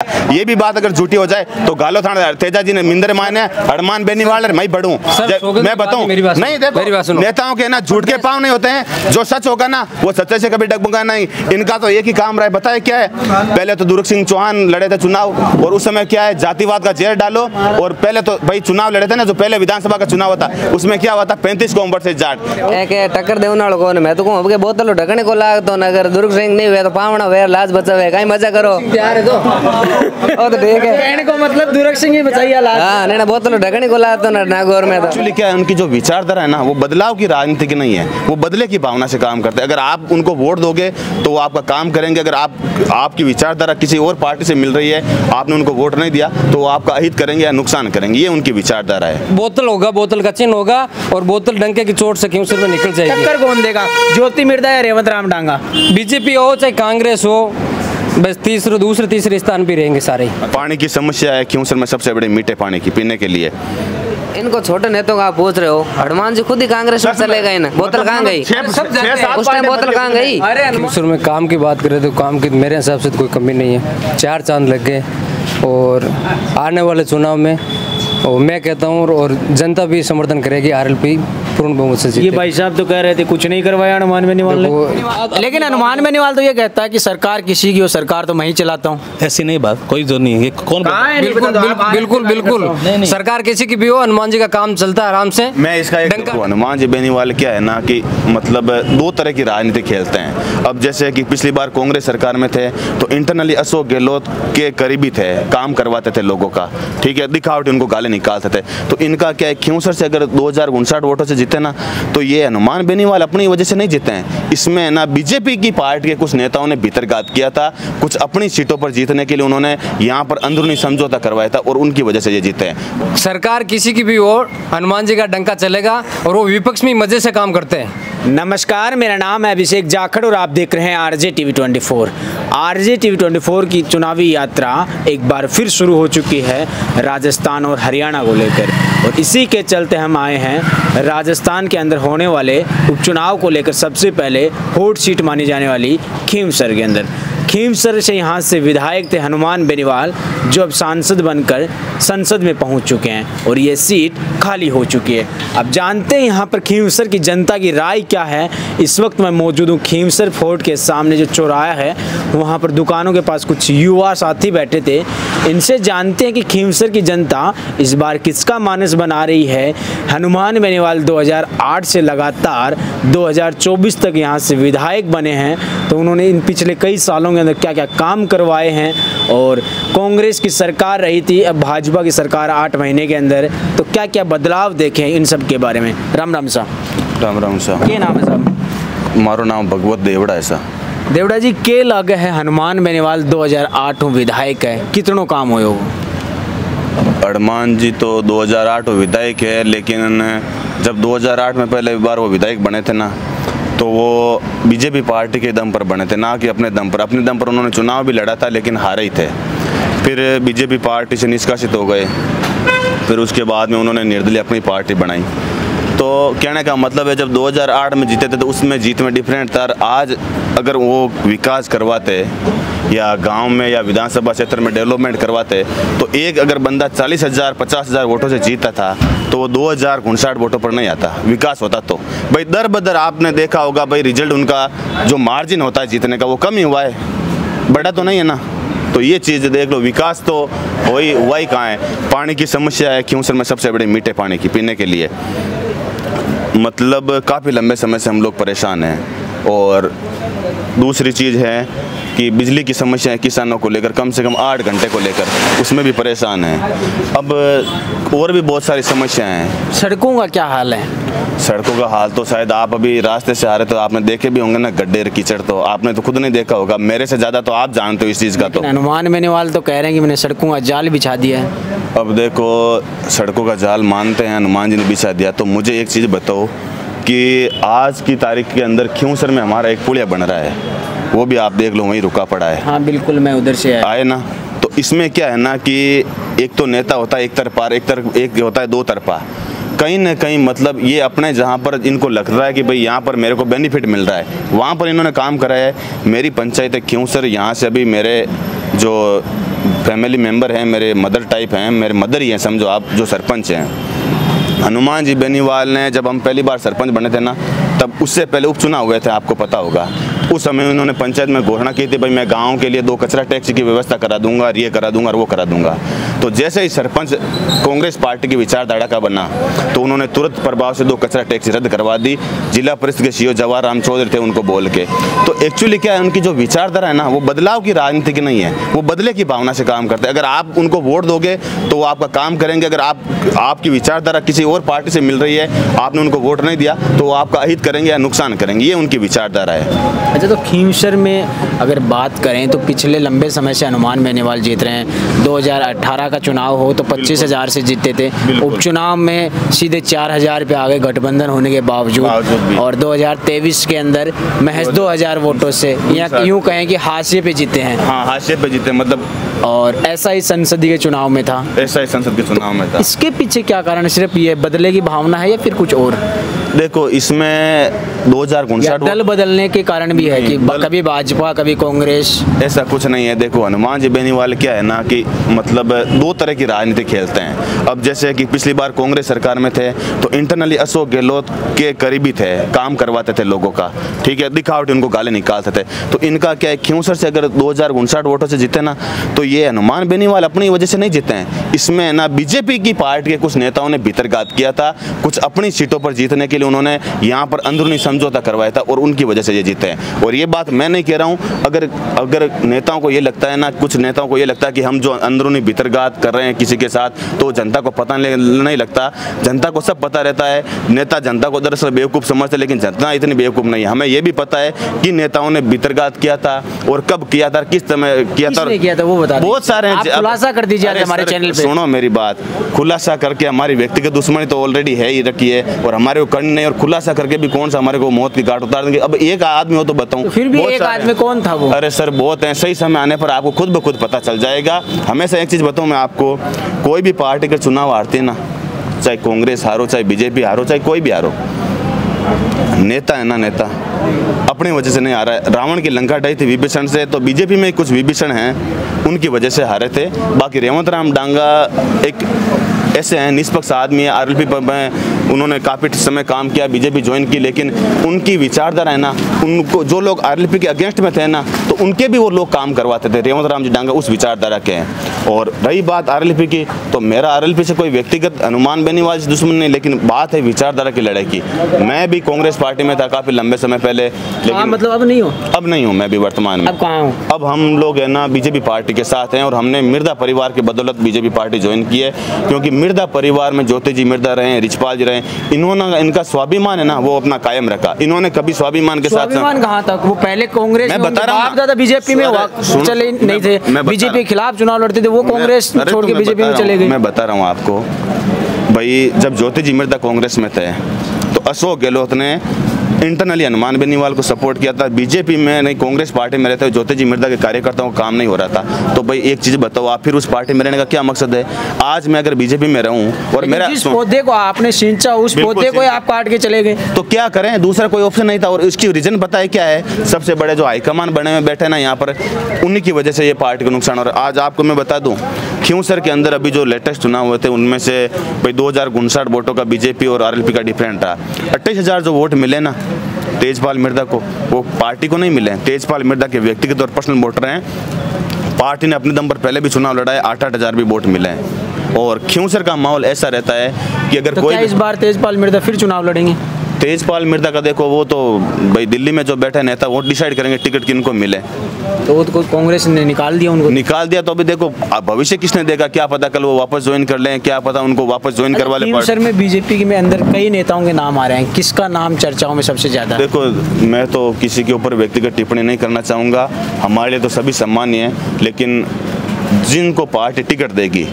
ये भी बात अगर झूठी हो जाए तो गालो थाना तेजा जी ने मिंदर माने हनुमान बेनीवाल मैं बढ़ूं। मैं बताऊं नहीं, देखो नेताओं के ना झूठ के पाँव नहीं होते हैं, जो सच होगा ना वो सच्चे से कभी डगमगा नहीं। इनका तो एक ही काम रहा है, बताए क्या है, पहले तो दुर्ग सिंह चौहान लड़े थे चुनाव और उस समय क्या है जातिवाद का जहर डालो। और पहले तो भाई चुनाव लड़े थे ना, जो पहले विधानसभा का चुनाव होता उसमें क्या हुआ था 35 को से जाट टक्कर दे को मैं तो कहूं बोतल ढकने को लागतो न, अगर दुर्ग सिंह नहीं हुए तो पावना वे लाज बचावे, कहीं मजा करो ओ तो ठीक है कहने को मतलब दुर्ग सिंह ही बचाइए लाज। हां नहीं ना बोतल ढकने को लागतो ना नागौर में। तो एक्चुअली क्या है, उनकी जो विचारधारा है ना वो बदलाव की राजनीति की नहीं है, वो बदले की भावना से काम करते हैं। अगर आप उनको वोट दोगे तो वो आपका काम करेंगे। अगर आपकी विचारधारा किसी और पार्टी से मिल रही है, आपने उनको वोट नहीं दिया तो वो आपका अहित करेंगे या नुकसान करेंगे, ये उनकी विचारधारा है। बोतल होगा, बोतल का चिन्ह होगा और बोतल डंके की चोट से क्यों सिर में निकल जाएगी। टक्कर कौन देगा, ज्योति मिर्धा या रेवंत राम डांगा? बीजेपी हो चाहे कांग्रेस हो, बस दूसरे तीसरे स्थान पे रहेंगे सारे। पानी की समस्या है क्यों सर में सबसे बड़ी मीठे पानी की पीने के लिए। इनको छोटे नेताओं का आप पूछ रहे हो, हनुमान जी खुद ही कांग्रेस में चले गए ना, बोतल कहाँ गई उस टाइम, बोतल कहाँ गई। अरे में काम की बात करें तो काम की मेरे हिसाब से तो कोई कमी नहीं है, 4 चांद लग गए। और आने वाले चुनाव में और मैं कहता हूँ और जनता भी समर्थन करेगी आरएलपी पूर्ण बहुमत से। ये भाई साहब तो कह रहे थे कुछ नहीं करवाया हनुमान बेनीवाल ने, लेकिन हनुमान बेनीवाल तो ये कहता है कि सरकार किसी की हो, सरकार तो मैं ही चलाता हूँ। ऐसी नहीं बात, कोई जो नहीं है, कौन बिल्कुल सरकार किसी की भी हो, हनुमान जी का काम चलता है आराम से। मैं इसका एक हनुमान जी बेनीवाल क्या है ना कि मतलब 2 तरह की राजनीति खेलते हैं। अब जैसे कि पिछली बार कांग्रेस सरकार में थे तो इंटरनली अशोक गहलोत के करीबी थे, काम करवाते थे लोगों का, ठीक है, दिखावटी उनको गाली निकालते थे। तो इनका क्या है, खियूसर से अगर 2059 वोटों से जीते ना तो ये हनुमान बेनीवाल अपनी वजह से नहीं जीते हैं। इसमें ना बीजेपी की पार्टी के कुछ नेताओं ने भीतरघात किया था, कुछ अपनी सीटों पर जीतने के लिए उन्होंने यहाँ पर अंदरूनी समझौता करवाया था और उनकी वजह से ये जीते हैं। सरकार किसी की भी हो, हनुमान जी का डंका चलेगा और वो विपक्ष में मजे से काम करते हैं। नमस्कार, मेरा नाम है अभिषेक जाखड़ और आप देख रहे हैं आरजे टीवी 24। आरजे टीवी 24 की चुनावी यात्रा एक बार फिर शुरू हो चुकी है राजस्थान और हरियाणा को लेकर, और इसी के चलते हम आए हैं राजस्थान के अंदर होने वाले उपचुनाव को लेकर। सबसे पहले हॉट सीट मानी जाने वाली खींवसर के अंदर, खींवसर से यहाँ से विधायक थे हनुमान बेनीवाल, जो अब सांसद बनकर संसद में पहुँच चुके हैं और ये सीट खाली हो चुकी है। अब जानते हैं यहाँ पर खींवसर की जनता की राय क्या है। इस वक्त मैं मौजूद हूँ खींवसर फोर्ट के सामने, जो चौराहा है वहाँ पर दुकानों के पास कुछ युवा साथी बैठे थे। इनसे जानते हैं कि खींवसर की जनता इस बार किसका मानस बना रही है। हनुमान बेनीवाल 2008 से लगातार 2024 तक यहाँ से विधायक बने हैं, तो उन्होंने इन पिछले कई सालों के अंदर क्या क्या काम करवाए हैं। और कांग्रेस की सरकार रही थी, अब भाजपा की सरकार 8 महीने के अंदर, तो क्या क्या बदलाव देखे इन सब के बारे में। राम राम साहब। राम राम साहब। क्या नाम है साहब? मारो नाम भगवत देवड़ा है सा। देवड़ा जी के लगे है हनुमान बेनीवाल 2008 विधायक है, कितनों काम हुए हो? हनुमान जी तो 2008 विधायक है, लेकिन जब 2008 में पहले बार वो विधायक बने थे ना तो वो बीजेपी पार्टी के दम पर बने थे, ना कि अपने दम पर। अपने दम पर उन्होंने चुनाव भी लड़ा था लेकिन हारे ही थे। फिर बीजेपी पार्टी से निष्कासित हो गए, फिर उसके बाद में उन्होंने निर्दलीय अपनी पार्टी बनाई। तो कहने का मतलब है जब 2008 में जीते थे तो उसमें जीत में डिफरेंट था। आज अगर वो विकास करवाते या गांव में या विधानसभा क्षेत्र में डेवलपमेंट करवाते तो एक अगर बंदा 40,000 50,000 वोटों से जीतता था तो वो 2059 वोटों पर नहीं आता, विकास होता। तो भाई दर बदर आपने देखा होगा भाई रिजल्ट उनका जो मार्जिन होता है जीतने का वो कम ही हुआ है, बड़ा तो नहीं है ना। तो ये चीज़ देख लो, विकास तो वही कहाँ है। पानी की समस्या है खियूसर में सबसे बड़ी मीठे पानी की पीने के लिए, मतलब काफ़ी लंबे समय से हम लोग परेशान हैं। और दूसरी चीज़ है कि बिजली की समस्या है किसानों को लेकर, कम से कम 8 घंटे को लेकर, उसमें भी परेशान हैं। अब और भी बहुत सारी समस्याएं हैं। सड़कों का क्या हाल है? सड़कों का हाल तो शायद आप अभी रास्ते से आ रहे तो आपने देखे भी होंगे ना, गड्ढे कीचड़ तो आपने तो खुद नहीं देखा होगा, मेरे से ज़्यादा तो आप जानते हो इस चीज़ का। तो हनुमान बेनीवाल तो कह रहे हैं कि मैंने सड़कों का जाल बिछा दिया है। अब देखो, सड़कों का जाल मानते हैं हनुमान जी ने बिछा दिया, तो मुझे एक चीज़ बताओ कि आज की तारीख के अंदर खियूसर में हमारा एक पुलिया बन रहा है, वो भी आप देख लो वहीं रुका पड़ा है। हाँ बिल्कुल, मैं उधर से आए ना। तो इसमें क्या है ना कि एक तो नेता होता है एक तरफा, एक होता है 2 तरफा। कहीं ना कहीं मतलब ये अपने जहाँ पर इनको लग रहा है कि भाई यहाँ पर मेरे को बेनिफिट मिल रहा है, वहाँ पर इन्होंने काम करा है। मेरी पंचायत है खियूसर, यहाँ से अभी मेरे जो फैमिली मेम्बर हैं, मेरे मदर टाइप हैं, मेरे मदर ही हैं समझो आप, जो सरपंच हैं। हनुमान जी बेनीवाल ने जब हम पहली बार सरपंच बने थे ना, तब उससे पहले उपचुनाव हुए थे, आपको पता होगा। उस समय उन्होंने पंचायत में घोषणा की थी भाई मैं गांव के लिए 2 कचरा टैक्सी की व्यवस्था करा दूंगा, और ये करा दूंगा और वो करा दूंगा। तो जैसे ही सरपंच कांग्रेस पार्टी की विचारधारा का बना, तो उन्होंने तुरंत प्रभाव से 2 कचरा टैक्सी रद्द करवा दी। जिला परिषद के सीईओ जवाहर राम चौधरी थे, उनको बोल के। तो एक्चुअली क्या है, उनकी जो विचारधारा है ना, वो बदलाव की राजनीति की नहीं है, वो बदले की भावना से काम करते हैं। अगर आप उनको वोट दोगे तो वो आपका काम करेंगे। अगर आपकी विचारधारा किसी और पार्टी से मिल रही है, आपने उनको वोट नहीं दिया, तो वो आपका अहित करेंगे या नुकसान करेंगे, ये उनकी विचारधारा है। अच्छा, तो खींवसर में अगर बात करें तो पिछले लंबे समय से हनुमान बेनीवाल जीत रहे हैं। 2018 का चुनाव हो तो 25,000 से जीते थे, उपचुनाव में सीधे 4,000 पे आ गए गठबंधन होने के बावजूद, और 2023 के अंदर महज 2,000 वोटों से, या यूँ कहें कि हाशिए पे जीते हैं। हाँ, हाशिए पे जीते, मतलब। और ऐसा ही संसदीय के चुनाव में था, ऐसा ही संसद के चुनाव में था। इसके पीछे क्या कारण है? सिर्फ ये बदले की भावना है या फिर कुछ और? देखो, इसमें 2059 दल बदलने के कारण भी है कि कभी भाजपा कभी कांग्रेस, ऐसा कुछ नहीं है। देखो, हनुमान जी बेनीवाल क्या है ना कि मतलब 2 तरह की राजनीति खेलते हैं। अब जैसे कि पिछली बार कांग्रेस सरकार में थे तो इंटरनली अशोक गहलोत के करीबी थे, काम करवाते थे लोगों का, ठीक है, दिखावटी उनको गाली निकालते थे। तो इनका क्या है, खींवसर से अगर 2059 वोटों से जीते ना, तो ये हनुमान बेनीवाल अपनी वजह से नहीं जीते हैं। इसमें ना बीजेपी की पार्टी के कुछ नेताओं ने भीतरघात किया था, कुछ अपनी सीटों पर जीतने के लिए उन्होंने यहाँ पर अंदरूनी समझौता करवाया था, और उनकी वजह से ये जीते हैं। और ये बात मैं नहीं कह रहा हूँ, अगर नेताओं को ये लगता है ना, कुछ नेताओं को ये लगता है कि हम जो अंदरूनी भीतरघात कर रहे हैं किसी के साथ, तो जनता को पता नहीं लगता। जनता को सब पता रहता है। नेता जनता को दरअसल बेवकूफ़ समझते, लेकिन जनता इतनी बेवकूफ़ नहीं है। हमें ये भी पता है कि नेताओं ने भीतरघात किया था, और कब किया था, किस समय किया था, वो बता। बहुत सारे हैं, खुलासा कर दीजिए हमारे चैनल पे। सुनो मेरी बात, खुलासा करके हमारी व्यक्तिगत दुश्मनी तो ऑलरेडी है ही रखी है, और हमारे को करनी नहीं, और खुलासा करके भी कौन सा हमारे को मौत की घाट उतार देंगे। अब एक आदमी हो तो बताऊं, तो फिर भी एक आदमी कौन था वो? अरे सर, बहुत है, सही समय आने पर आपको खुद ब खुद पता चल जाएगा। हमेशा एक चीज बताऊं मैं आपको, कोई भी पार्टी के चुनाव हारती है ना, चाहे कांग्रेस हारो, चाहे बीजेपी हारो, चाहे कोई भी हारो, नेता है ना, नेता अपनी वजह से नहीं आ रहा है। रावण की लंका ढाई थी विभीषण से, तो बीजेपी में कुछ विभीषण हैं, उनकी वजह से हारे थे। बाकी रेवंत राम डांगा एक ऐसे हैं, निष्पक्ष आदमी है, आरएलपी में उन्होंने काफ़ी समय काम किया, बीजेपी ज्वाइन की, लेकिन उनकी विचारधारा है ना, उनको जो लोग आरएलपी के अगेंस्ट में थे ना, तो उनके भी वो लोग काम करवाते थे। रेवंत राम जी डांगा उस विचारधारा के हैं। और रही बात आरएलपी की, तो मेरा आरएलपी से कोई व्यक्तिगत हनुमान बेनीवाल से दुश्मन नहीं, लेकिन बात है विचारधारा की लड़ाई की। मैं भी कांग्रेस पार्टी में था काफ़ी लंबे समय पहले, लेकिन मतलब अब नहीं हो? अब नहीं हूँ मैं भी वर्तमान में। अब कहाँ हूँ? अब हम लोग है ना बीजेपी पार्टी के साथ हैं, और हमने मिर्दा परिवार की बदौलत बीजेपी पार्टी ज्वाइन की है, क्योंकि मिर्दा परिवार में ज्योति जी मिर्दा रहे, रिचपाल जी रहे, इन्होंने इनका स्वाभिमान है ना वो अपना कायम रखा। इन्होंने कभी स्वाभिमान के साथ स्वाभिमान कहाँ तक? वो पहले कांग्रेस मैं बता रहा हूँ, दादा बीजेपी में चले नहीं थे, बीजेपी के खिलाफ चुनाव लड़ते थे, वो कांग्रेस छोड़ के बीजेपी में चले गए। मैं बता रहा हूँ आपको भाई, जब ज्योति जी मिर्दा कांग्रेस में थे तो अशोक गहलोत ने इंटरनली हनुमान बेनीवाल को सपोर्ट किया था। बीजेपी में नहीं, कांग्रेस पार्टी में रहते हुए ज्योति जी मिर्दा के कार्यकर्ताओं का काम नहीं हो रहा था। तो भाई एक चीज बताओ, आप फिर उस पार्टी में रहने का क्या मकसद है? आज मैं अगर बीजेपी में रहूं और मेरा जिस पौधे को आपने सिंचा, उस पौधे को आप काट के चले गए, तो क्या करें? दूसरा कोई ऑप्शन नहीं था। और इसकी रीजन पता है क्या है? सबसे बड़े जो हाईकमान बने हुए बैठे ना यहाँ पर, उन्हीं की वजह से ये पार्टी को नुकसान हो रहा है। आज आपको मैं बता दूं, खींवसर के अंदर अभी जो लेटेस्ट चुनाव हुए थे, उनमें से भाई 2059 वोटों का बीजेपी और आरएलपी का डिफरेंट रहा। 28,000 जो वोट मिले ना तेजपाल मिर्दा को, वो पार्टी को नहीं मिले। तेजपाल मिर्दा के व्यक्तिगत और पर्सनल वोटर हैं। पार्टी ने अपने दम पर पहले भी चुनाव लड़ा है, 8,000 भी वोट मिले हैं। और खींवसर का माहौल ऐसा रहता है कि अगर तो कोई क्या इस बार तेजपाल मिर्दा फिर चुनाव लड़ेंगे? तेजपाल मिर्दा का देखो, वो तो भाई दिल्ली में जो बैठे नेता वो डिसाइड करेंगे टिकट किनको मिले। तो वो तो कांग्रेस ने निकाल दिया उनको। निकाल दिया तो अभी देखो भविष्य किसने देगा, क्या पता कल वो वापस ज्वाइन कर लें, क्या पता उनको वापस ज्वाइन करवा ले। खींवसर में बीजेपी में अंदर कई नेताओं के नाम आ रहे हैं, किसका नाम चर्चाओं में सबसे ज्यादा? देखो, मैं तो किसी के ऊपर व्यक्तिगत टिप्पणी नहीं करना चाहूँगा। हमारे लिए तो सभी सम्मान्य हैं, लेकिन जिनको पार्टी टिकट देगी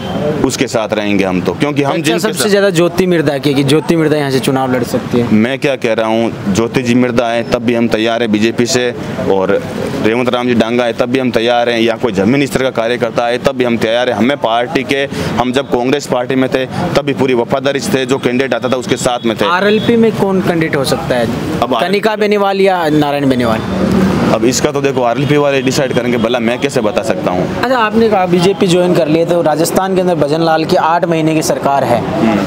उसके साथ रहेंगे हम तो, क्योंकि हम जिन सबसे ज्यादा ज्योति मिर्दा की, ज्योति मिर्दा यहाँ से चुनाव लड़ सकती है। मैं क्या कह रहा हूँ, ज्योति जी मिर्दा है तब भी हम तैयार है बीजेपी से, और रेवंत राम जी डांगा है तब भी हम तैयार हैं, या कोई जमीन स्तर का कार्यकर्ता है तब भी हम तैयार हैं। हमें पार्टी के, हम जब कांग्रेस पार्टी में थे तब भी पूरी वफादारी से थे, जो कैंडिडेट आता था उसके साथ में थे। आरएलपी में कौन कैंडिडेट हो सकता है? अब कनिका बेनीवाल या नारायण बेनीवाल? अब इसका तो देखो आरएलपी वाले डिसाइड करेंगे, भला मैं कैसे बता सकता हूँ। अच्छा, आपने कहा बीजेपी ज्वाइन कर लिए, तो राजस्थान के अंदर भजन लाल की 8 महीने की सरकार है,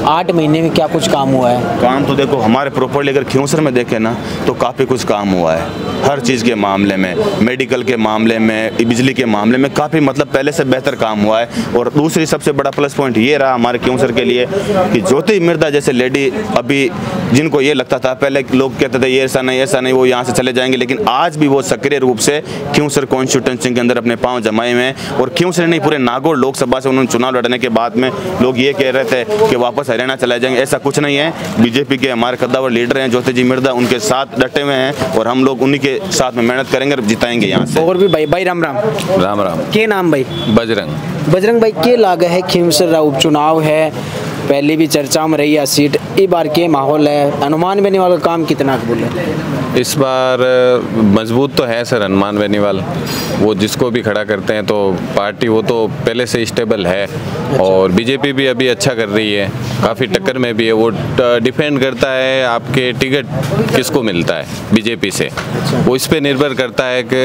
8 महीने में क्या कुछ काम हुआ है? काम तो देखो हमारे प्रॉपर्ली अगर खियोसर में देखें ना तो काफ़ी कुछ काम हुआ है, हर चीज़ के मामले में, मेडिकल के मामले में, बिजली के मामले में काफ़ी मतलब पहले से बेहतर काम हुआ है। और दूसरी सबसे बड़ा प्लस पॉइंट ये रहा हमारे खियोसर के लिए कि ज्योति मिर्धा जैसे लेडी, अभी जिनको ये लगता था पहले लोग कहते थे ये ऐसा नहीं वो यहाँ से चले जाएंगे, लेकिन आज भी वो सक्रिय रूप से खियोसर कॉन्स्टिट्यूंसी के अंदर अपने पांव जमाए हुए हैं। और खियोसर नहीं पूरे नागौर लोकसभा से उन्होंने चुनाव लड़ने के बाद में लोग ये कह रहे थे कि वापस हरियाणा चले जाएंगे, ऐसा कुछ नहीं है। बीजेपी के हमारे कद्दावर लीडर हैं ज्योति जी मिर्धा, उनके साथ डटे हुए हैं और हम लोग उन्हीं के साथ में मेहनत करेंगे और जिताएंगे यहाँ से। और भी भाई राम राम राम राम। के नाम भाई? बजरंग भाई के लागे है खियोसर उपचुनाव है, पहले भी चर्चा में रही है सीट, इस बार के माहौल है, अनुमान बेनीवाल का काम कितना बोले? इस बार मजबूत तो है सर हनुमान बेनीवाल, वो जिसको भी खड़ा करते हैं तो पार्टी वो तो पहले से स्टेबल है। और बीजेपी भी अभी अच्छा कर रही है, काफ़ी टक्कर में भी है। वो डिपेंड करता है आपके टिकट किसको मिलता है बीजेपी से, वो इस पे निर्भर करता है कि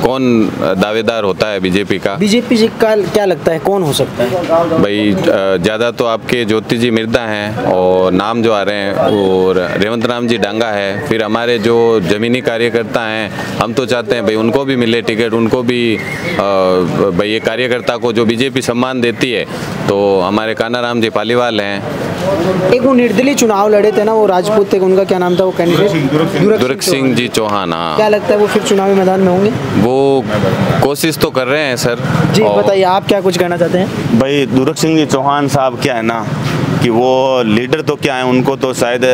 कौन दावेदार होता है बीजेपी का। बीजेपी से क्या लगता है कौन हो सकता है? भाई ज़्यादा तो आपके ज्योति जी मिर्धा हैं और नाम जो आ रहे हैं, और रेवंत राम जी डांगा है, फिर हमारे जो ज़मीनी कार्यकर्ता हैं, हम तो चाहते हैं भाई उनको भी मिले टिकट, उनको भी भाई ये कार्यकर्ता को जो बीजेपी सम्मान देती है, तो हमारे कानाराम जी पालीवाल हैं। एक वो निर्दलीय चुनाव लड़े थे ना, वो राजपूत थे, उनका क्या नाम था वो कैंडिडेट? दुर्ग सिंह जी चौहान। हाँ, क्या लगता है वो फिर चुनावी मैदान में होंगे? वो कोशिश तो कर रहे हैं सर जी। बताइए आप क्या कुछ कहना चाहते हैं? भाई दुर्ग सिंह जी चौहान साहब क्या है ना कि वो लीडर तो क्या है, उनको तो शायद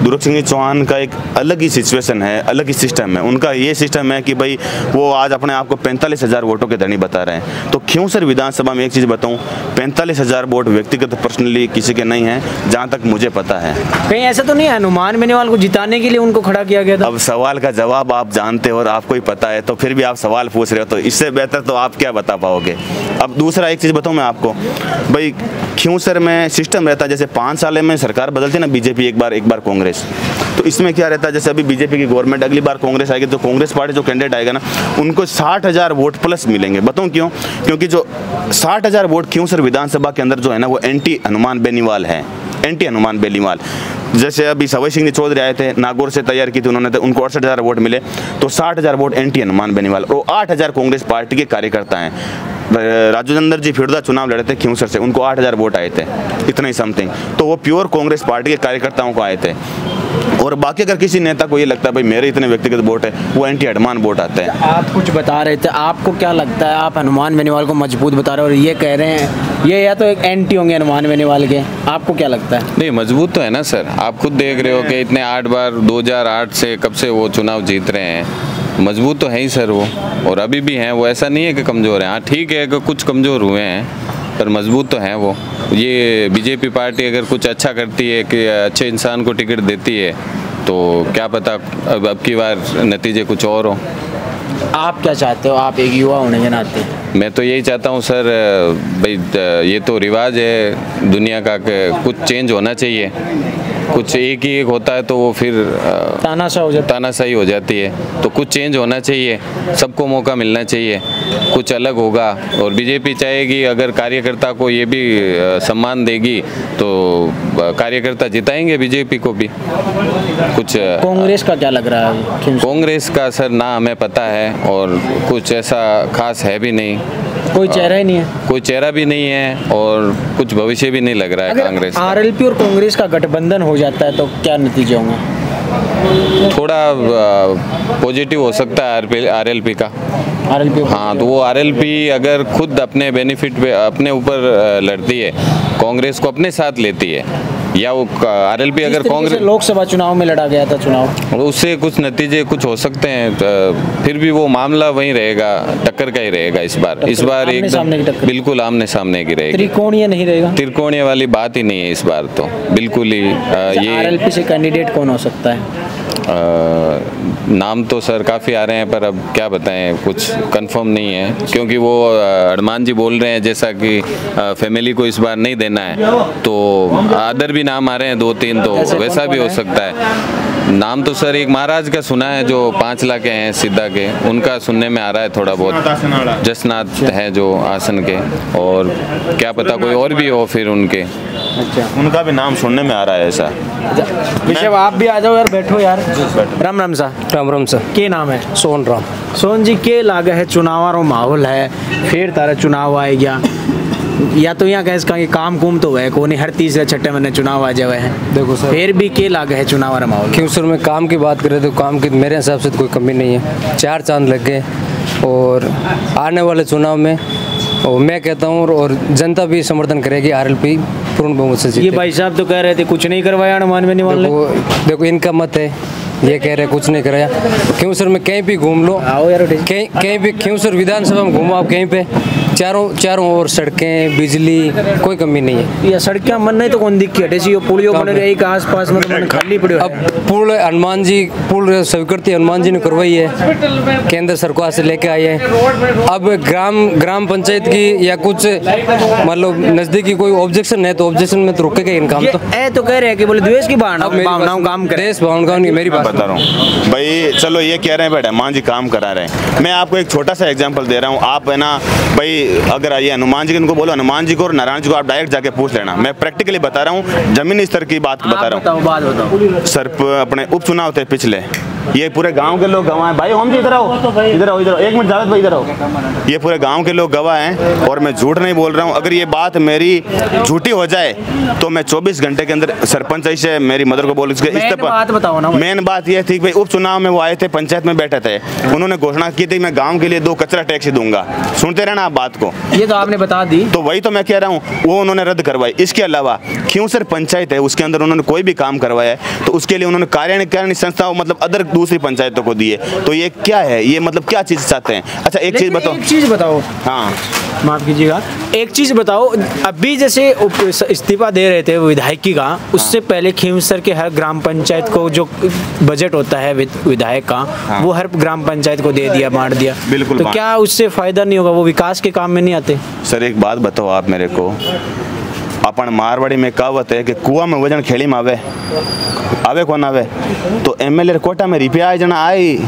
दुर्ग सिंह चौहान का एक अलग ही सिचुएशन है, अलग ही सिस्टम है। उनका ये सिस्टम है कि भाई वो आज अपने आप को 45,000 वोटों के धनी बता रहे हैं। तो खियोसर विधानसभा में एक चीज़ बताऊं, 45,000 वोट व्यक्तिगत पर्सनली किसी के नहीं हैं जहां तक मुझे पता है। कहीं ऐसा तो नहीं है हनुमान बेनीवाल को जिताने के लिए उनको खड़ा किया गया था? अब सवाल का जवाब आप जानते हो और आपको ही पता है, तो फिर भी आप सवाल पूछ रहे हो, तो इससे बेहतर तो आप क्या बता पाओगे। अब दूसरा एक चीज़ बताऊँ मैं आपको, भाई खियोसर में सिस्टम रहता है जैसे 5 साल में सरकार बदलती है ना, बीजेपी एक बार कांग्रेस, तो इसमें क्या रहता है जैसे अभी बीजेपी की गवर्नमेंट अगली बार कांग्रेस आएगी तो कांग्रेस पार्टी जो कैंडिडेट आएगा ना उनको 60,000 वोट प्लस मिलेंगे। बताऊं क्यों? क्योंकि जो 60,000 वोट खियोसर विधानसभा के अंदर जो है ना वो एंटी हनुमान बेनीवाल है, एंटी हनुमान बेनीवाल। जैसे अभी सवई सिंह चौधरी आए थे, नागौर से तैयार की थी उन्होंने, तो उनको 68,000 वोट मिले, तो 60,000 वोट एंटी हनुमान बेनीवाल और 8,000 कांग्रेस पार्टी के कार्यकर्ता हैं। राजू नंदन जी फिरदा चुनाव लड़े थे खियोसर से, उनको 8,000 वोट आए थे, इतना ही समथिंग, तो वो प्योर कांग्रेस पार्टी के कार्यकर्ताओं को आए थे। और बाकी अगर किसी नेता को ये लगता है भाई मेरे इतने व्यक्तिगत वोट है, वो एंटी हनुमान वोट आते हैं। आप कुछ बता रहे थे, आपको क्या लगता है? आप हनुमान बेनीवाल को मजबूत बता रहे हो और ये कह रहे हैं ये या तो एक एंटी होंगे हनुमान बेनीवाल के, आपको क्या लगता है? नहीं, मजबूत तो है ना सर, आप खुद देख रहे हो कि इतने 8 बार 2008 से कब से वो चुनाव जीत रहे हैं, मजबूत तो है ही सर वो, और अभी भी हैं वो, ऐसा नहीं है कि कमज़ोर हैं। हाँ ठीक है कि कुछ कमज़ोर हुए हैं पर मजबूत तो हैं वो। ये बीजेपी पार्टी अगर कुछ अच्छा करती है कि अच्छे इंसान को टिकट देती है तो क्या पता अब की बार नतीजे कुछ और हो। आप क्या चाहते हो, आप एक युवा होने के नाते? मैं तो यही चाहता हूँ सर, भाई ये तो रिवाज है दुनिया का कि कुछ चेंज होना चाहिए, कुछ एक ही एक होता है तो वो फिर तानाशाही हो जाती है, तो कुछ चेंज होना चाहिए, सबको मौका मिलना चाहिए, कुछ अलग होगा। और बीजेपी चाहेगी अगर कार्यकर्ता को ये भी सम्मान देगी तो कार्यकर्ता जिताएंगे बीजेपी को भी। कुछ कांग्रेस का क्या लग रहा है? कांग्रेस का सर ना हमें पता है और कुछ ऐसा खास है भी नहीं, कोई चेहरा ही नहीं है, कोई चेहरा भी नहीं है और कुछ भविष्य भी नहीं लग रहा है कांग्रेस। आरएलपी और कांग्रेस का गठबंधन हो जाता है तो क्या नतीजे होंगे? थोड़ा पॉजिटिव हो सकता है आरएलपी का। हाँ, तो वो आरएलपी अगर खुद अपने बेनिफिट पे अपने ऊपर लड़ती है, कांग्रेस को अपने साथ लेती है, या वो आरएलपी अगर कांग्रेस लोकसभा चुनाव में लड़ा गया था चुनाव, उससे कुछ नतीजे कुछ हो सकते हैं, फिर भी वो मामला वहीं रहेगा, टक्कर का ही रहेगा इस बार एकदम बिल्कुल आमने सामने की रहेगी, त्रिकोणीय नहीं रहेगा। त्रिकोणीय वाली बात ही नहीं है इस बार तो बिल्कुल ही। ये आरएलपी से कैंडिडेट कौन हो सकता है? नाम तो सर काफ़ी आ रहे हैं पर अब क्या बताएं, कुछ कंफर्म नहीं है, क्योंकि वो हनुमान जी बोल रहे हैं जैसा कि फैमिली को इस बार नहीं देना है, तो अदर भी नाम आ रहे हैं 2-3, तो वैसा भी हो सकता है। नाम तो सर एक महाराज का सुना है जो 5 लाख के हैं सिद्धा के, उनका सुनने में आ रहा है थोड़ा बहुत। जसनाथ है जो आसन के, और क्या पता कोई और भी हो फिर उनके। अच्छा, उनका भी नाम सुनने में आ रहा है ऐसा। विषय आप भी आ जाओ यार, बैठो यार। राम राम सा। राम राम सर। के नाम है? सोन राम। सोन जी, के लागे है चुनाव माहौल है, फिर तारा चुनाव आए गया या तो यहाँ कह इसका काम कुम तो है कोई नहीं, हर तीसरे छठे महीने चुनाव आ जावे है। देखो सर, फिर भी के लागे है चुनाव वाला माहौल? क्यों सर, में काम की बात करें तो काम की मेरे हिसाब से तो कोई कमी नहीं है। 4 चांद लग गए, और आने वाले चुनाव में और मैं कहता हूँ और जनता भी समर्थन करेगी, आरएलपी पूर्ण बहुमत से जीतेगी। ये भाई साहब तो कह रहे थे कुछ नहीं करवाया अनुमान में नहीं वाले। देखो इनका मत है, ये कह रहे कुछ नहीं कराया। क्यों सर, मैं कहीं भी घूम लो, आओ यार, कहीं भी, क्यों सर विधानसभा में घूमो आप कहीं पे, चारों ओर सड़कें, बिजली, कोई कमी नहीं है। ये सड़कें मन नहीं तो कौन दिक्कत हटे सी, पुलियो बन रही के आसपास में तो मन खाली पड़े। अब पुल हनुमान जी, पुल स्वीकृति हनुमान जी ने करवाई है, केंद्र सरकार से लेके आई है। अब ग्राम पंचायत की या कुछ मतलब नजदीकी कोई ऑब्जेक्शन है तो ऑब्जेक्शन में तो रुकेगा इन काम। तो कह रहे हैं कि बोले द्वेष की भावनाओं काम करे, देश भावनाओं की मेरी बात बता रहा हूँ भाई। चलो ये कह रहे हैं भाई हनुमान जी काम करा रहे हैं, मैं आपको एक छोटा सा एग्जांपल दे रहा हूँ। आप है ना भाई, अगर आइए हनुमान जी को, इनको बोलो हनुमान जी को और नारायण जी को आप डायरेक्ट जाके पूछ लेना। मैं प्रैक्टिकली बता रहा हूँ, जमीनी स्तर की बात बता रहा हूँ। बात बताओ सर, अपने उपचुनाव थे पिछले, ये पूरे गांव के लोग गवाह हैं। भाई हम जी इधर आओ, इधर आओ, इधर आओ, 1 मिनट जावेद भाई इधर आओ। ये पूरे गांव के लोग गवाह हैं और मैं झूठ नहीं बोल रहा हूँ। अगर ये बात मेरी झूठी हो जाए तो मैं 24 घंटे के अंदर सरपंच से मेरी मदर को बोल इसके बात बताओ ना। मेन बात ये थी भाई, उपचुनाव में वो आए थे, पंचायत में बैठे थे, उन्होंने घोषणा की थी मैं गाँव के लिए 2 कचरा टैक्सी दूंगा। सुनते रहना आप बात को, ये तो आपने बता दी। तो वही तो मैं कह रहा हूँ, वो उन्होंने रद्द करवाई। इसके अलावा क्यों सर पंचायत है उसके अंदर उन्होंने कोई भी काम करवाया है तो उसके लिए उन्होंने कार्यान्वयन संस्था मतलब अदर दूसरी पंचायतों को दिए। तो ये क्या है, ये मतलब क्या चीज चाहते हैं? अच्छा एक चीज बताओ। हाँ माफ कीजिएगा, एक चीज बताओ, अभी जैसे इस्तीफा दे रहे थे विधायकी का, उससे पहले खींवसर के हर ग्राम पंचायत को जो बजट होता है विधायक का, वो हर ग्राम पंचायत को दे दिया, बांट दिया। बिल्कुल। तो क्या उससे फायदा नहीं होगा? वो विकास के काम में नहीं आते? सर एक बात बताओ आप मेरे को, अपन मारवाड़ी में कहावत है कि कुआं में वजन खेली में आवे कौन आवे, तो एमएलए कोटा में रिपिया आए जना आई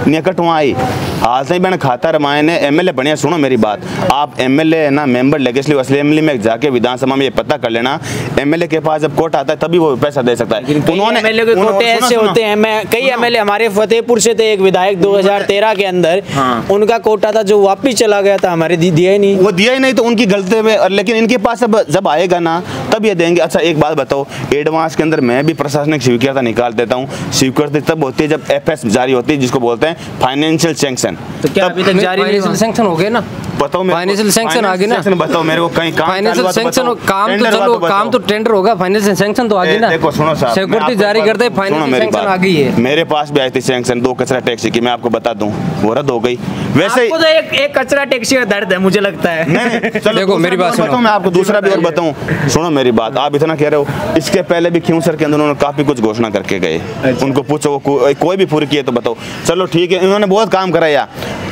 निकट वहाँ आई हाल से ही मैंने खाता रमाए ने एमएलए बढ़िया। सुनो मेरी बात, आप एमएलए ना मेंबर लेजिस्लेटिव असेंबली में जाके विधानसभा में ये पता कर लेना, एमएलए के पास जब कोटा आता है तभी वो पैसा दे सकता है। उन्होंने एमएलए के कोटे ऐसे होते हैं, कई एमएलए हमारे फतेहपुर से थे, एक विधायक 2013 के अंदर उनका कोटा था जो वापिस चला गया था, हमारे दिया ही नहीं। वो दिया ही नहीं तो उनकी गलती में, लेकिन इनके पास अब जब आएगा ना तब ये देंगे। अच्छा एक बात बताओ, एडवांस के अंदर मैं भी प्रशासनिक स्वीकृति निकाल देता हूँ। स्वीकृति तब होती है जब एफएस जारी होती है, जिसको बोलते हैं फाइनेंशियल सैंक्शन। तो क्या अभी तक जारी नहीं? सैंक्शन हो गए ना? बताओ मेरे फाइनेंशियल सैंक्शन आ गई ना? बताओ मेरे को कहीं काम फाइनेंशियल सैंक्शन काम तो चलो, काम तो टेंडर होगा, फाइनेंशियल सैंक्शन तो आ गई ना? देखो सुनो साहब, सिक्योरिटी जारी करते फाइनेंशियल सैंक्शन आ गई है। मेरे पास भी आई थी सैंक्शन 2 कचरा टैक्सी की, मैं आपको बता दूं वो रद्द हो गई। वैसे ही तो एक कचरा टैक्सी का दर्द है मुझे लगता है। नहीं देखो मेरी बात सुनो, मैं आपको दूसरा भी और बताऊं। सुनो मेरी बात, आप इतना कह रहे हो, इसके पहले भी खींवसर के अंदर उन्होंने काफी कुछ घोषणा करके गए। उनको पूछो कोई भी पूरी किए तो बताओ। चलो ठीक है, इन्होंने बहुत काम कराया।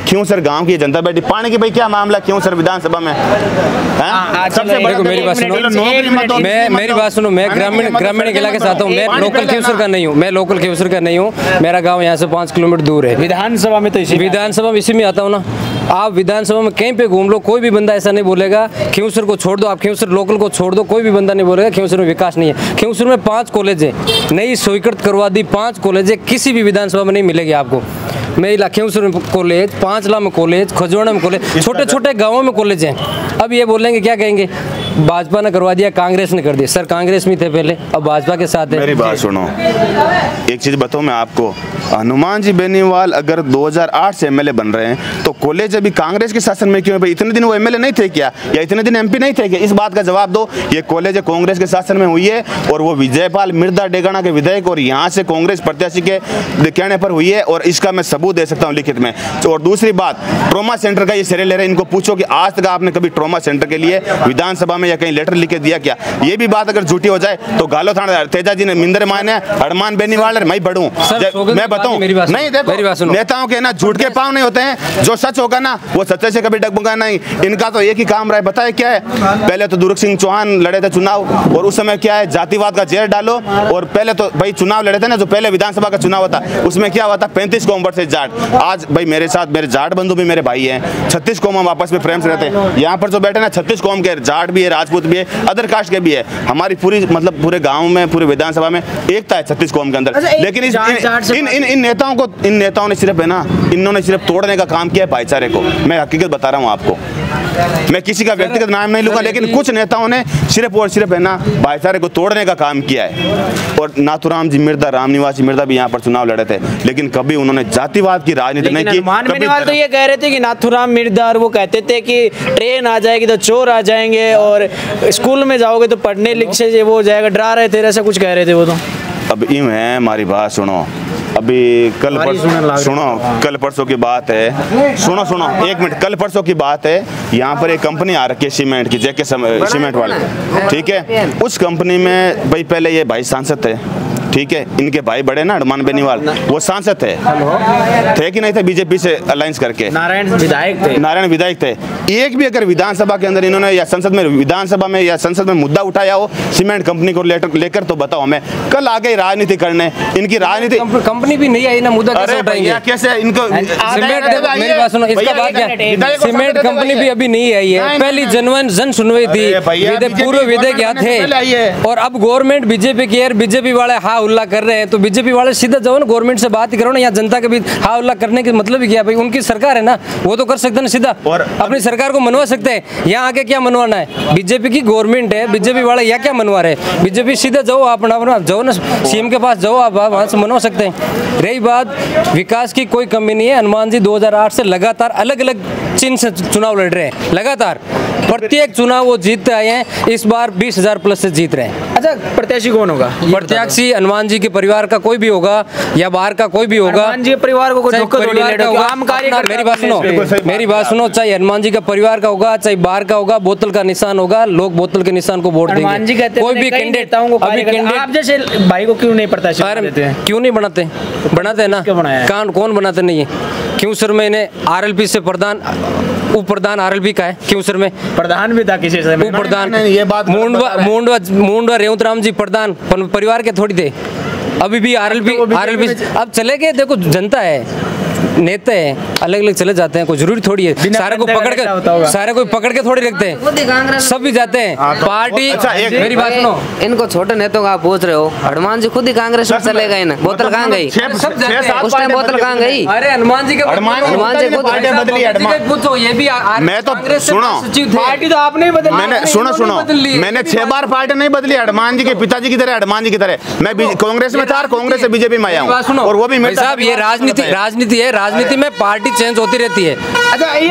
खींवसर गांव की जनता बैठी, पानी की भाई क्या मामला खींवसर विधानसभा में? सबसे बड़ा मेरी बात सुनो, मेरी बात सुनो, मैं ग्रामीण इलाके से आता हूँ, मैं लोकल खींवसर का नहीं हूँ, मैं लोकल खींवसर का नहीं हूँ, मेरा गांव यहाँ से 5 किलोमीटर दूर है। विधानसभा में तो इसी में आता हूँ ना। आप विधानसभा में कहीं पे घूम लो, कोई भी बंदा ऐसा नहीं बोलेगा खींवसर को छोड़ दो, आप खींवसर लोकल को छोड़ दो, कोई भी बंदा नहीं बोलेगा खींवसर में विकास नहीं है। खींवसर में 5 कॉलेज है, नई स्वीकृत करवा दी 5 कॉलेज है, किसी भी विधानसभा में नहीं मिलेगी आपको। मेरी खींवसर में कॉलेज, 5 लाख में कॉलेज, खजोड़ा में कॉलेज, छोटे छोटे गाँवों में कॉलेज हैं। अब ये बोलेंगे क्या कहेंगे, भाजपा ने करवा दिया, कांग्रेस ने कर दिया। सर कांग्रेस में थे पहले, अब भाजपा के साथ है। मेरी बात सुनो, एक चीज बताओ मैं आपको, हनुमान जी बेनीवाल अगर 2008 से एमएलए बन रहे हैं तो कॉलेज अभी कांग्रेस के शासन में क्यों है? इतने दिन वो एमएलए नहीं थे क्या, या इतने दिन एमपी नहीं थे क्या? इस बात का जवाब दो। ये कॉलेज कांग्रेस के शासन में हुई है और वो विजयपाल मिर्दा डेगाना के विधायक और यहाँ से कांग्रेस प्रत्याशी के कहने पर हुई है, और इसका मैं सबूत दे सकता हूँ लिखित में। और दूसरी बात, ट्रॉमा सेंटर का ये श्रेय ले रहे हैं, इनको पूछो कि आज तक आपने कभी ट्रॉमा सेंटर के लिए विधानसभा में या कहीं लेटर लिख के दिया क्या? ये भी बात अगर झूठी हो जाए तो गालो थाना तेजा जी ने मिंदर माने हनुमान बेनीवाल मैं बढ़ूं, मैं बताऊं नहीं। देखो नेताओं के ना झूठ के पाँव नहीं होते हैं, जो सच होगा ना वो सच्चे से कभी डगमगा नहीं। इनका तो एक ही काम रहा है, बताए क्या है? पहले तो दुर्ग सिंह चौहान लड़े थे चुनाव, और उस समय क्या है जातिवाद का जहर डालो। और पहले तो भाई चुनाव लड़े थे ना, जो पहले विधानसभा का चुनाव होता उसमें क्या हुआ था 35 कौम से जाट। आज भाई मेरे साथ मेरे जाट बंधु भी मेरे भाई हैं, 36 कौम हम आपस में प्रेम से रहते हैं। यहाँ पर जो बैठे ना 36 कौम के, जाट भी है, राजपूत भी है, अदर कास्ट के भी है। हमारी पूरी मतलब पूरे गांव में पूरे विधानसभा में एकता है 36 कौम के अंदर। लेकिन इन नेताओं ने सिर्फ है ना, इन्होंने सिर्फ तोड़ने का काम किया है भाईचारे को। मैं हकीकत बता रहा हूँ आपको, मैं किसी का व्यक्तिगत नाम नहीं लूंगा, लेकिन कुछ नेताओं ने सिर्फ और सिर्फ है ना भाईचारे को तोड़ने का काम किया है। और नाथुराम जी मिर्दा, रामनिवास जी मिर्दा भी यहाँ पर चुनाव लड़े थे, लेकिन कभी उन्होंने जातिवाद की राजनीति नहीं की। बेनीवाल तो ये कह रहे थे कि नाथुराम मिर्दा, और वो कहते थे कि ट्रेन आ जाएगी तो चोर आ जाएंगे, और स्कूल में जाओगे तो पढ़ने लिख से वो हो जाएगा, डरा रहे थे, ऐसा कुछ कह रहे थे वो तो। अब यूँ है, हमारी बात सुनो, अभी कल परसों की बात है, सुनो एक मिनट, कल परसों की बात है। यहाँ पर एक कंपनी आ रखी है सीमेंट की, जेके सीमेंट वाले, ठीक है। उस कंपनी में भाई पहले ये भाई सांसद थे, ठीक है, इनके भाई बड़े ना हनुमान बेनीवाल, वो सांसद थे कि नहीं थे बीजेपी से अलायंस करके? नारायण विधायक थे। एक भी अगर विधानसभा के अंदर इन्होंने या संसद में, विधानसभा में या संसद में मुद्दा उठाया हो सीमेंट कंपनी को लेकर, तो बताओ हमें। कल आ गई राजनीति करने, इनकी राजनीति कंपनी भी नहीं आई ना, मुद्दा कैसे उठाएंगे? कैसे इनको मेरी बात सुनो, इसका बात क्या, सीमेंट कंपनी भी अभी नहीं आई है, पहली जन सुनवाई थी, पूर्व विधेयक यहाँ थे, और अब गवर्नमेंट बीजेपी की है, बीजेपी वाले हाँ उल्ला कर रहे हैं, तो बीजेपी वाले सीधा जाओ ना, गवर्नमेंट से बात ही करो ना। यहाँ जनता के भी हाँ उल्ला करने के मतलब ही क्या भाई? उनकी सरकार है ना, वो तो कर सकते हैं ना सीधा, अपनी सरकार को मनवा सकते हैं। यहाँ आके क्या मनवाना है? बीजेपी की गवर्नमेंट है, बीजेपी वाले यहाँ क्या मनवा रहे हैं? बीजेपी सीधा जाओ, आप जाओ ना सीएम के पास जाओ, आप वहाँ से मनवा सकते हैं। रही बात विकास की, कोई कमी नहीं है। हनुमान जी 2008 से लगातार अलग अलग चिन्ह से चुनाव लड़ रहे हैं, लगातार प्रत्येक चुनाव वो जीतते आए हैं, इस बार 20,000 प्लस से जीत रहे हैं। अच्छा, प्रत्याशी कौन होगा? प्रत्याशी हनुमान जी के परिवार का कोई भी होगा या बाहर का कोई भी होगा। हनुमान जी के परिवार को मेरी बात सुनो, चाहे हनुमान जी का परिवार का होगा, चाहे बाहर का होगा, बोतल का निशान होगा, लोग बोतल के निशान को वोट देंगे। कोई भी कैंडिडेट, आप जैसे भाई को क्यों नहीं प्रत्याशी बनाते हैं? क्यों नहीं बनाते? बनाते हैं ना, कौन बनाते नहीं है? क्यों सर में इन्हें RLP से प्रधान, उप प्रधान RLP का है, क्यों सर में प्रधान भी था किसी समय, उप प्रधान, मुंडवा रेवंत राम जी प्रधान परिवार के थोड़ी थे, अभी भी RLP अब चले गए। देखो जनता है, नेता है, अलग अलग चले जाते हैं, कोई जरूरी थोड़ी है सारे को पकड़ के थोड़ी रखते हैं, सब भी जाते हैं पार्टी। मेरी बात सुनो, इनको छोटे नेताओं का आप पूछ रहे हो, हनुमान जी खुद ही कांग्रेस में चले गए ना, बोतल कहाँ गई? उस टाइम बोतल कहाँ गई? अरे हनुमान जी खुद पूछो, ये भी मैं तो सुनो, पार्टी तो आपने बदली, मैंने सुनो मैंने 6 बार पार्टी नहीं बदली। हनुमान जी के पिताजी की तरह, हनुमान जी की तरह मैं कांग्रेस में था, कांग्रेस से बीजेपी में आया हूँ, और वो भी मेरे साहब। ये राजनीति है, राजनीति में पार्टी चेंज होती रहती है।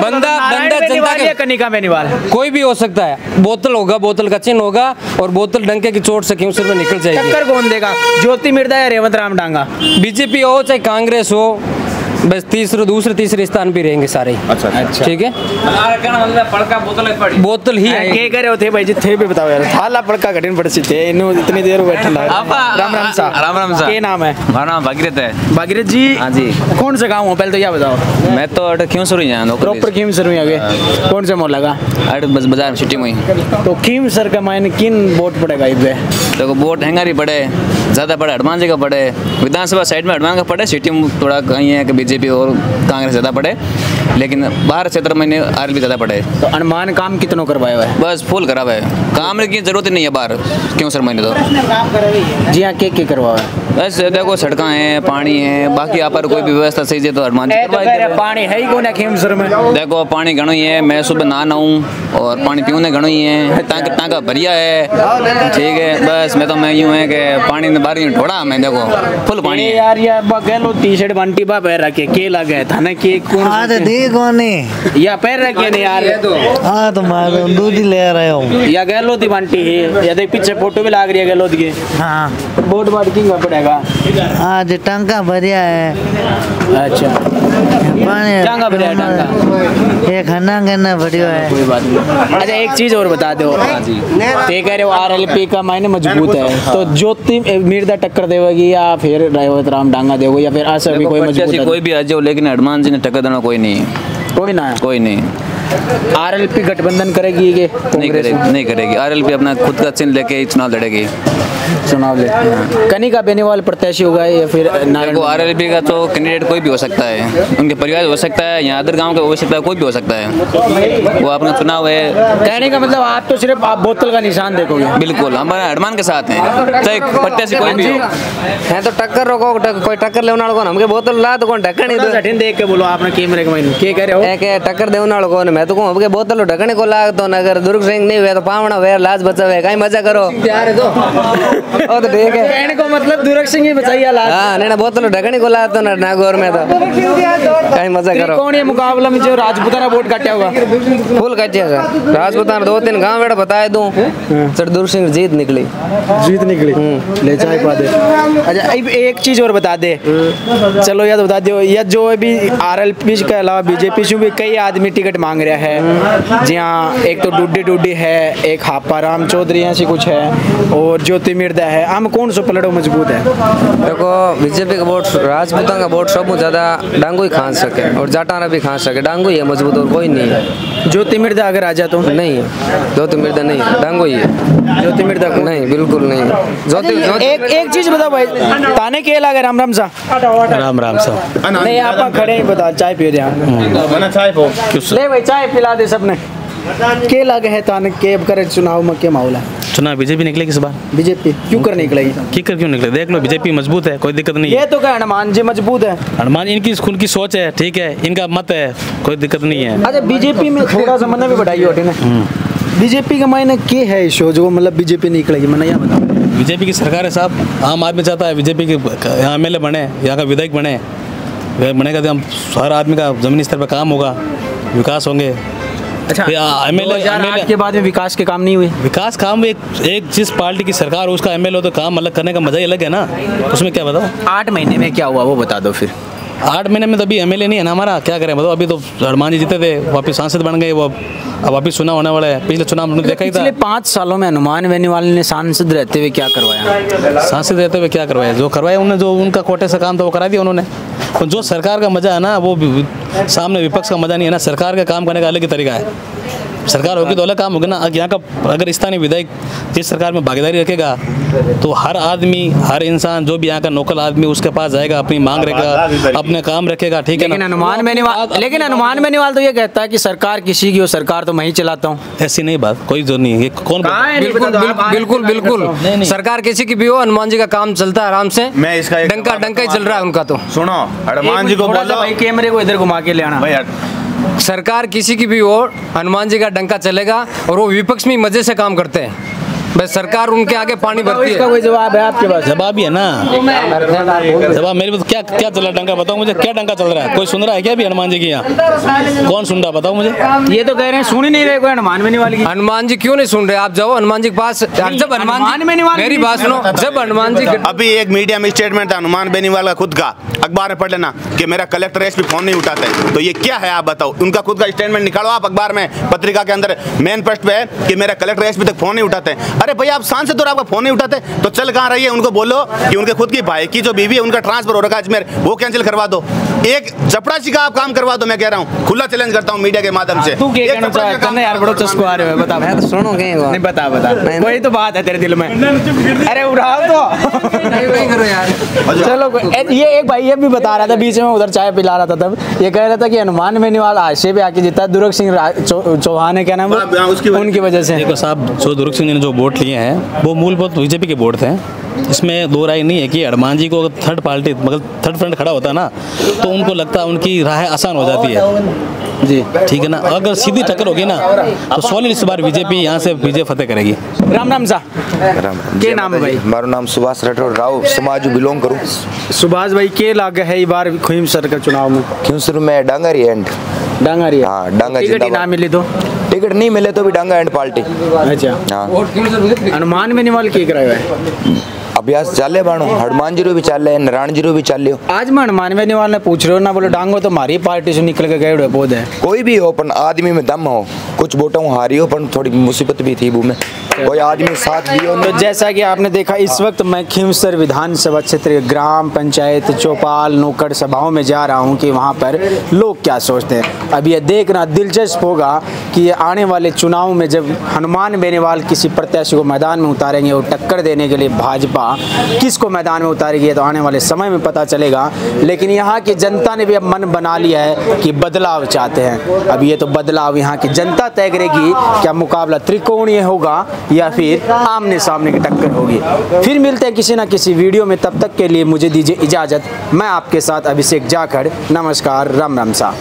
बंदा जनता कनिका बेनीवाल कोई भी हो सकता है, बोतल होगा, बोतल का चिन्ह होगा, और बोतल डंके की चोट से क्यों सिर में निकल जाएगी। टक्कर कौन देगा, ज्योति मिर्दा या रेवंत राम डांगा? बीजेपी हो चाहे कांग्रेस हो, बस दूसरे तीसरे स्थान पे रहेंगे सारे। अच्छा ठीक है, बोतल ही है। के करे थे भाई जी, थे भी बताओ यार, थाला पड़का कठिन पड़ थे, इतनी देर बैठे। राम सा के नाम है? हमारा नाम भागीरथ है। भागीरथ जी, हाँ जी। कौन से गाँव हो पहले तो क्या बताओ? मैं तो क्यों सर प्रॉपर खीम सर आगे, कौन से मोहल्ला का? बस बाजार सिटी में। तो खीम सर का मायने किन वोट पड़ेगा इस पे? देखो वोट हैंगारी पड़े, ज़्यादा पड़े हनुमान जी का पड़े, विधानसभा साइड में हनुमान का पड़े, सिटी में थोड़ा कहीं है कि बीजेपी और कांग्रेस ज़्यादा पड़े, लेकिन बाहर क्षेत्र में RLP ज़्यादा पड़े। तो हनुमान काम कितना करवाया हुआ है? बस फुल करा हुआ है, काम की जरूरत नहीं है बाहर, क्यों सर मैंने तो जी हाँ, के करवा है? बस देखो सड़कें हैं, पानी है, बाकी यहाँ पर कोई भी व्यवस्था सही है तो हनुमान जी पानी है ही कौन है खेम सर में? देखो पानी घणो ही है, मैं सुबह नहाना हूँ और पानी पीने घणो ही है, टाँका भरिया है, ठीक है। बस मैं यूँ है कि पानी बारी ढोड़ा, मैं देखो फुल पानी है यार। यार गलो टी-शर्ट बंटी बा पैर रखे के लगे था ना, के कौन या पैर रखे नहीं यार? हाँ तो मैं दूध ही ले रहा हूँ। या गलो थी बंटी है, या देख पीछे फोटो भी लाग रही है गलो की। हाँ बोट बाट किंग पड़ा जाएगा? आज टांका बढ़िया है। अच्छा, पानी टांका बढ़िया है, टांका। ये खाना करना बढ़िया है। कोई बात नहीं। अच्छा, एक चीज और बता दो, ते कह रहे हो आरएलपी का मायने मजबूत है, तो ज्योति मिर्जा टक्कर देगी या फिर रेवत राम डांगा देगा या फिर ऐसा भी कोई मजबूत है? कोई भी आ जाओ, लेकिन हनुमान जी ने टक्कर देना कोई नहीं है। कोई ना है? कोई नहीं। आरएलपी गठबंधन करेगी कि नहीं करेगी। आरएलपी अपना खुद का चिन्ह लेके ही चुनाव लड़ेगी। चुनाव ले कनिका बेनीवाल प्रत्याशी होगा या फिर देखो, आरएलपी का तो कैंडिडेट कोई भी हो सकता है, उनके परिवार हो सकता है, यहाँ अदर गांव का हो सकता है, कोई भी हो सकता है। वो अपना चुनाव है। कहने का मतलब आप तो सिर्फ आप बोतल का निशान देखोगे? बिल्कुल, हमारे हनुमान के साथ हैं, चाहे प्रत्याशी कोई भी हो। है तो टक्कर रोको, कोई टक्कर लेने वाला कौन? हमके बोतल ला तो कौन ढक्कन ही दो। जटिन देख के बोलो आपने कैमरे के मायने क्या कह रहे हो? एक टक्कर देने वाला कौन? मैं तो कहूं हमके बोतल ढक्कन को लाग तो नगर दुर्ग सिंह नहीं हुए तो पावना वेर लाज बचावे। कहीं मजा करो ओ तो ठीक है। कहने को मतलब दुर्ग सिंह ही बचाइए लाज। हां नहीं ना बोतल ढक्कन को ला तो नागौर में तो कहीं मजा करो। कौन ये मुकाबला में जो राजपूताना वोट काटा होगा? फुल काटिएगा राजपूताना 2-3 गांव बेड़ा बताए दूं, सर दुर्ग सिंह जीत निकली। ले चाय पा दे। अच्छा, एक चीज और बता दे, चलो या तो बता दो, या जो अभी आरएलपी के अलावा बीजेपी से भी कई आदमी टिकट मांग रहा है, जहाँ एक तो डूडी है, एक हापाराम चौधरी ऐसी कुछ है और ज्योति मिर्जा है। हम कौन सा पलड़ो मजबूत है? देखो, बीजेपी का वोट राजपूताना का वोट सब ज्यादा डांगू ही खा सके और जाटाना भी खा सके। डांगू ही है मजबूत और कोई नहीं है। ज्योति मिर्जा अगर आ जाए तो? नहीं है, ज्योति मिर्जा नहीं है, डांगू ही है। ज्योति मिर्जा नहीं, बिल्कुल नहीं। एक चीज बताओ भाई, ताने के लगे राम राम सा राम राम साहब। नहीं, आप खड़े ही बता, चाय पियो चाय ले भाई, चाय पिला दे सबने। के लगे है ताने के करे चुनाव में क्या माहौल है? चुनाव बीजेपी निकलेगी इस बार। बीजेपी क्यों कर निकलेगी? क्यों निकले? देख लो, बीजेपी मजबूत है, कोई दिक्कत नहीं है। ये तो क्या हनुमान जी मजबूत है? हनुमान इनकी उनकी सोच है, ठीक है, इनका मत है, कोई दिक्कत नहीं है। अच्छा, बीजेपी में थोड़ा सा मन भी बढ़ाई होती ना। बीजेपी का मायने क्या है शो जो मतलब बीजेपी निकलेगी? मैंने यहाँ बताओ। बीजेपी की सरकार है साहब, आम आदमी चाहता है बीजेपी के यहाँ एमएलए बने, यहाँ का विधायक बने। वह बनेगा तो हम हर आदमी का जमीनी स्तर पर काम होगा, विकास होंगे। अच्छा, एमएलए के बाद में विकास के काम नहीं हुए? विकास काम एक जिस पार्टी की सरकार हो उसका एमएलए हो तो काम अलग करने का मजा ही अलग है ना, उसमें क्या बताओ। 8 महीने में क्या हुआ वो बता दो फिर। 8 महीने में तो अभी एमएलए नहीं है ना हमारा, क्या करें बताओ। अभी तो हनुमान जी जीते थे, वापिस सांसद बन गए, वो अब वापिस चुनाव होने वाला है। पिछले चुनाव में देखा ही था। पिछले 5 सालों में हनुमान बेनीवाल ने सांसद रहते हुए क्या करवाया? सांसद रहते हुए क्या करवाया? जो करवाया उन्होंने, जो उनका कोटे से काम था वो करा दिया उन्होंने। तो जो सरकार का मजा है ना, वो सामने विपक्ष का मजा नहीं है ना। सरकार का काम करने का अलग ही तरीका है। सरकार होगी तो अलग काम होगा ना। यहाँ का अगर स्थानीय विधायक जिस सरकार में भागीदारी रखेगा तो हर आदमी, हर इंसान, जो भी यहाँ का लोकल आदमी उसके पास जाएगा, अपनी मांग रखेगा, अपने काम रखेगा, ठीक है ना। लेकिन हनुमान बेनीवाल तो ये कहता है कि सरकार किसी की हो, सरकार तो मैं ही चलाता हूँ। ऐसी नहीं बात, कोई जो नहीं है। कौन? बिल्कुल बिल्कुल, सरकार किसी की भी हो, हनुमान जी का काम चलता है आराम से। मैं इसका डंका ही चल रहा है उनका। तो सुनो, हनुमान जी को बोलो भाई, कैमरे को इधर घुमा के ले आना भाई। सरकार किसी की भी हो, हनुमान जी का डंका चलेगा और वो विपक्ष में मजे से काम करते हैं। बस सरकार उनके आगे पानी भरती है। इसका कोई जवाब है आपके पास? जवाब ही है ना, जवाब मेरे पास। क्या क्या चल रहा है? डंका बताओ मुझे, क्या डंका चल रहा है? कोई सुन रहा है क्या भी हनुमान जी की यहाँ? कौन सुन रहा बताओ मुझे। ये तो कह रहे हैं सुन ही नहीं रहे कोई हनुमान बेनीवाल की। हनुमान जी क्यों नहीं सुन रहे? आप जाओ हनुमान जी के पास। जब हनुमान बेनीवाल, मेरी बात सुनो, जब हनुमान जी अभी एक मीडिया में स्टेटमेंट था हनुमान बेनीवाल का खुद का, अखबार में पढ़ लेना, कि मेरा कलेक्टर एसपी फोन नहीं उठाते। तो ये क्या है आप बताओ? उनका खुद का स्टेटमेंट निकालो आप अखबार में, पत्रिका के अंदर मेन पृष्ठ पे है कि मेरा कलेक्टर एसपी तक फोन नहीं उठाते। अरे भैया, आप सांसद और आपका फोन नहीं उठाते तो चल कहाँ रही है? उनको बोलो कि उनके खुद की भाई की जो बीवी है उनका ट्रांसफर हो रखा है अजमेर, वो कैंसिल करवा दो। एक चपड़ासी का आप काम करवा दो। मैं कह रहा हूँ, खुला चैलेंज करता हूँ मीडिया के माध्यम से। तू क्या कहना चाहता है यार? बड़ो चस्को आ रहे हो, बता। मैं तो सुनो कहीं नहीं, बता वही तो बात है तेरे दिल में। अरे उठाओ तो चलो। ये एक भाई ये भी बता रहा था बीच में, उधर चाय पिला रहा था, तब ये कह रहा था कि हनुमान बेनीवाल हाशिए पे आके जीता दुर्ग सिंह चौहान है, क्या नाम है उनकी वजह से। देखो साहब, जो दुर्ग सिंह ने जो वोट लिए हैं वो मूलभूत बीजेपी के वोट थे। इसमें दो राय नहीं है कि हनुमान जी को थर्ड पार्टी मतलब थर्ड फ्रंट खड़ा होता है ना, तो उनको लगता है उनकी राह आसान हो जाती है जी, ठीक है ना। अगर सीधी टक्कर होगी ना तो सॉलिड इस बार बीजेपी यहाँ से विजय फतेह करेगी। राम राम सा के नाम है भाई? मारो नाम सुभाष राठौर राव, समाज बिलोंग करूँ। सुभाष भाई के लागे है इस बार खुईम सर का चुनाव में? क्यों शुरू में डांगरी एंड डांगरी? हाँ, डांगा टिकट ना मिले तो? टिकट नहीं मिले तो भी डांगा एंड पार्टी। अच्छा, हाँ। हनुमान बेनीवाल की कराया है अभ्यास चाले बाणो हनुमान जी रो भी चाले नारायण जी रो भी चाले। आज मैं हनुमान बेनीवाल ने पूछ रहे हो ना, बोलो डांगो तो हमारी पार्टी से निकल के गए हुए पौधे है। कोई भी हो पर आदमी में दम हो, कुछ वोटों हारी हो पर थोड़ी मुसीबत भी थी वो में, कोई आदमी साथ दियो। तो जैसा कि आपने देखा, इस वक्त मैं खींवसर विधानसभा क्षेत्र ग्राम पंचायत चौपाल नुक्कड़ सभाओं में जा रहा हूं कि वहां पर लोग क्या सोचते हैं। अब ये देखना दिलचस्प होगा कि ये आने वाले चुनाव में जब हनुमान बेनीवाल किसी प्रत्याशी को मैदान में उतारेंगे और टक्कर देने के लिए भाजपा किसको मैदान में उतारेगी, तो आने वाले समय में पता चलेगा। लेकिन यहाँ की जनता ने भी अब मन बना लिया है कि बदलाव चाहते हैं। अब ये तो बदलाव यहाँ की जनता तय करेगी, क्या मुकाबला त्रिकोणीय होगा या फिर आमने सामने की टक्कर होगी। फिर मिलते हैं किसी ना किसी वीडियो में, तब तक के लिए मुझे दीजिए इजाज़त। मैं आपके साथ अभिषेक जाखड़, नमस्कार, राम राम सा।